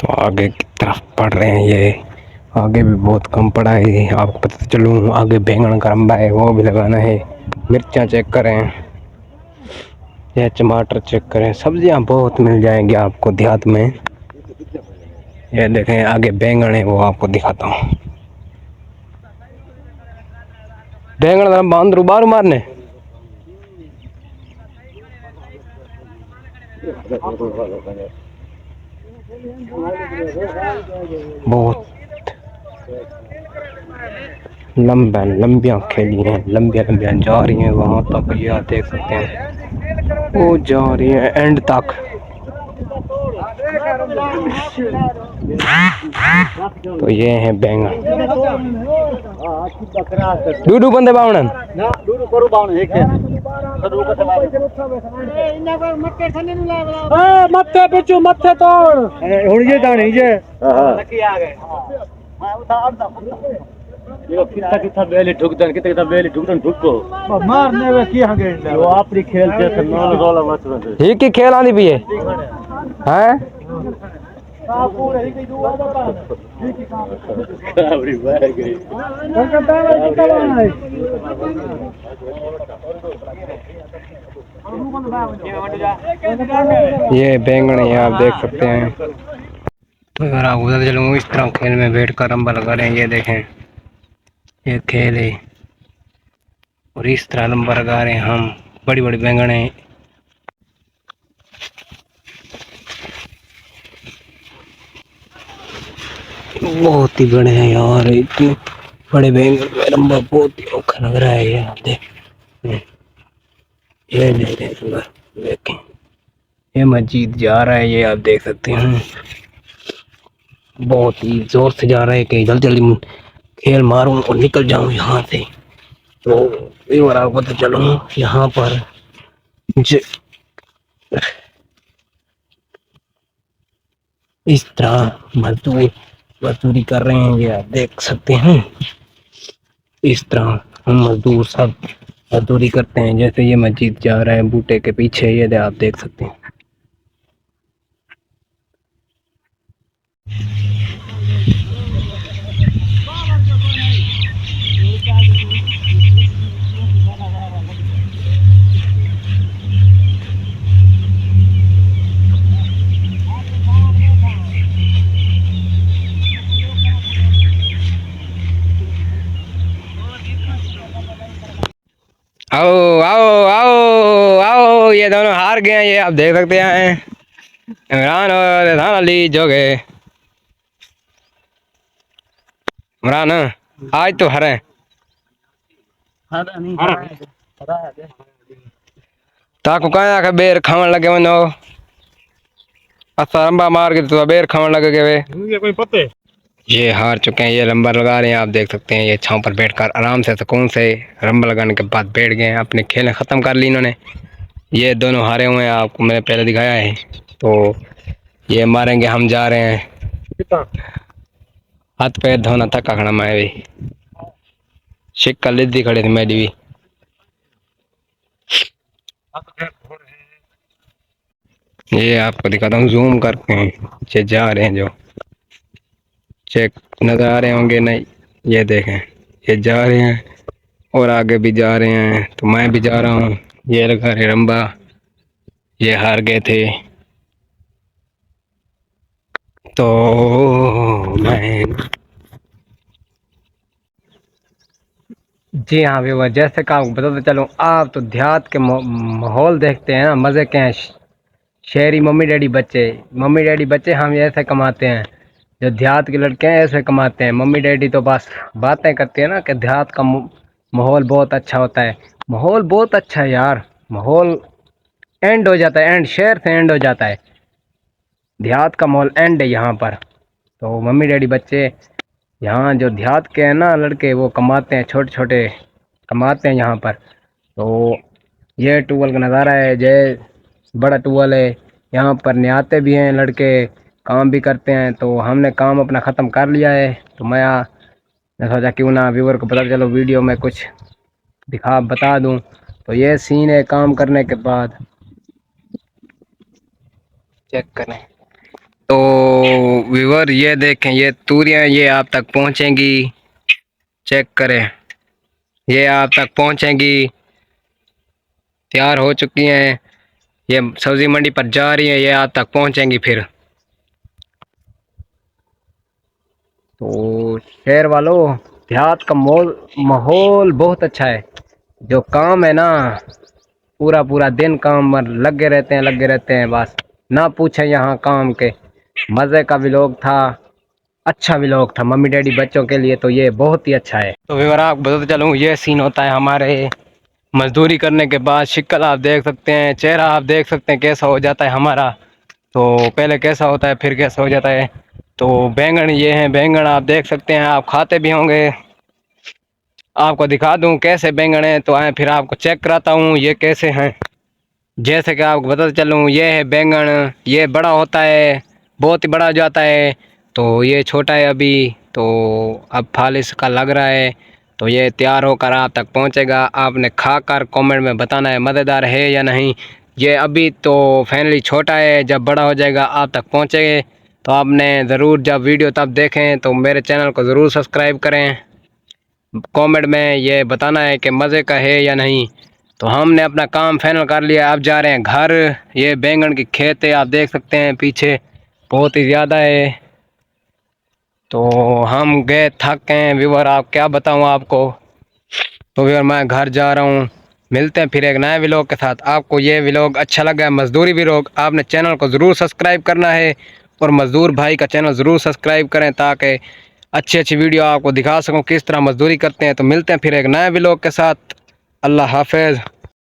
तो आगे की तरफ पढ़ रहे हैं ये। आगे भी बहुत कम पड़ा है, आपको पता चलूँ। आगे बैंगन का रंबा है वो भी लगाना है। मिर्चा चेक करें, ये टमाटर चेक करें, सब्जियां बहुत मिल जाएंगी आपको देहात में। ये देखें आगे बैंगन है वो आपको दिखाता हूँ। बैंगन बांध रू बारू मारने बहुत लंबियां खेली हैं, लंबियां जा रही हैं वहां तक। ये आप देख सकते हैं वो जा रही है एंड तक। तो ये है बैंगन। डूडू बंदे बावणन मत्थे पिछू मत्थे तोड़ हुन ये दाने जे लकी आ गए। मैं उठा ये कितना बेली ठुकदन कितना बेली ठुकदन ठुको मारने वे की हगे वो आपरी खेल जे नॉन रोला मत रहे ही की खेल आंदी भी है हैं पूरे ही की दुआ बता ही की काम काबरी बह गई कलकत्ता में कितना है ये बैंगन है आप देख सकते हैं। तो अगर आप उधर चलूँ इस तरह खेल में बैठ कर रंबा लगा रहे हैं। ये देखें ये खेल है और इस तरह लंबा लगा रहे हैं हम। बड़ी बड़ी बैंगन है, बहुत ही बड़े हैं यार। इतने बड़े बैंगन में लंबा बहुत ही औखा लग रहा है। ये आप ये देखें ये मस्जिद जा रहा है। ये आप देख सकते हैं बहुत ही जोर से जा रहा है कि जल्दी जल्दी खेल मारूं और निकल जाऊं यहाँ से। तो एक बार आपको पता चलूं यहाँ पर इस तरह मजदूरी कर रहे हैं। ये आप देख सकते हैं इस तरह हम मजदूर सब मजदूरी करते हैं। जैसे ये मस्जिद जा रहा है बूटे के पीछे, ये आप देख सकते हैं। आओ आओ आओ आओ, ये दोनों हार गए हैं। ये आप देख सकते हैं इमरान और रेहान अली जो गए। इमरान आज तो हरे ताको कहा आखे बेर खावन लगे वनो असा रंबा मार के तो बेर खावन लगे वे कोई पते। ये हार चुके हैं, ये रंबा लगा रहे हैं। आप देख सकते हैं ये छांव पर बैठकर आराम से सुकून से रंबा लगाने के बाद बैठ गए हैं। अपने खेलें ख़त्म कर ली इन्होंने। ये दोनों हारे हुए हैं, आपको मैंने पहले दिखाया है। तो ये मारेंगे, हम जा रहे हैं। हाथ पैर धोना थका खड़ा मैं भी शिक्का लिद्दी खड़े थे मेरी भी। ये आपको दिखाता हूँ जूम करके हैं। ये जा रहे हैं जो चेक नजर आ रहे होंगे नहीं, ये देखें ये जा रहे हैं और आगे भी जा रहे हैं। तो मैं भी जा रहा हूँ। ये रखा रे रंबा, ये हार गए थे। तो मैं जी हाँ भी जैसे कहा बताते चलो। आप तो देहात के माहौल देखते हैं ना, मज़े के हैं। शहरी मम्मी डैडी बच्चे हम ऐसे कमाते हैं। जो देहात के लड़के हैं ऐसे कमाते हैं। मम्मी डैडी तो बस बातें करते हैं ना कि देहात का माहौल बहुत अच्छा होता है। माहौल बहुत अच्छा है यार। माहौल एंड हो जाता है, एंड शहर से एंड हो जाता है। देहात का माहौल एंड है यहाँ पर। तो मम्मी डैडी बच्चे यहाँ जो देहात के हैं ना लड़के, वो कमाते हैं, छोटे छोटे कमाते हैं यहाँ पर। तो ये टूबल का नज़ारा है। जय बड़ा टूबल है, यहाँ पर नहाते भी हैं लड़के, काम भी करते हैं। तो हमने काम अपना ख़त्म कर लिया है। तो मैं सोचा क्यों ना व्यूअर को पता चलो वीडियो में कुछ बता दूं। तो ये सीन है काम करने के बाद, चेक करें। तो व्यूअर ये देखें, ये तूरियां ये आप तक पहुंचेंगी, चेक करें, ये आप तक पहुंचेंगी, तैयार हो चुकी हैं, ये सब्जी मंडी पर जा रही है, ये आप तक पहुंचेंगी। फिर तो शहर वालों, देहात का माहौल बहुत अच्छा है। जो काम है ना, पूरा पूरा दिन काम पर लगे रहते हैं बस, ना पूछें यहाँ काम के। मज़े का व्लॉग था, अच्छा व्लॉग था मम्मी डैडी बच्चों के लिए, तो ये बहुत ही अच्छा है। तो व्यूअर आपको बताते चलूँ, ये सीन होता है हमारे मजदूरी करने के बाद। शिक्ल आप देख सकते हैं, चेहरा आप देख सकते हैं कैसा हो जाता है हमारा। तो पहले कैसा होता है, फिर कैसा हो जाता है। तो बैंगन ये हैं, बैंगन आप देख सकते हैं, आप खाते भी होंगे। आपको दिखा दूं कैसे बैंगन हैं, तो आए फिर आपको चेक कराता हूँ ये कैसे हैं। जैसे कि आपको बताते चलूँ, ये है बैंगन, ये बड़ा होता है, बहुत ही बड़ा हो जाता है। तो ये छोटा है अभी, तो अब फल इसका लग रहा है। तो ये तैयार होकर आप तक पहुंचेगा। आपने खाकर कमेंट में बताना है मज़ेदार है या नहीं। ये अभी तो फाइनली छोटा है, जब बड़ा हो जाएगा आप तक पहुंचेगा। तो आपने ज़रूर जब वीडियो तब देखें तो मेरे चैनल को ज़रूर सब्सक्राइब करें। कमेंट में ये बताना है कि मज़े का है या नहीं। तो हमने अपना काम फाइनल कर लिया, अब जा रहे हैं घर। ये बैंगन की खेत है, आप देख सकते हैं पीछे बहुत ही ज़्यादा है। तो हम गए थक गए व्यूअर, आप क्या बताऊं आपको। तो व्यूअर मैं घर जा रहा हूं, मिलते हैं फिर एक नए व्लॉग के साथ। आपको ये व्लॉग अच्छा लगा है, मजदूरी व्लॉग, आपने चैनल को ज़रूर सब्सक्राइब करना है और मज़दूर भाई का चैनल ज़रूर सब्सक्राइब करें, ताकि अच्छी अच्छी वीडियो आपको दिखा सकूं किस तरह मजदूरी करते हैं। तो मिलते हैं फिर एक नए व्लॉग के साथ। अल्लाह हाफ़िज़।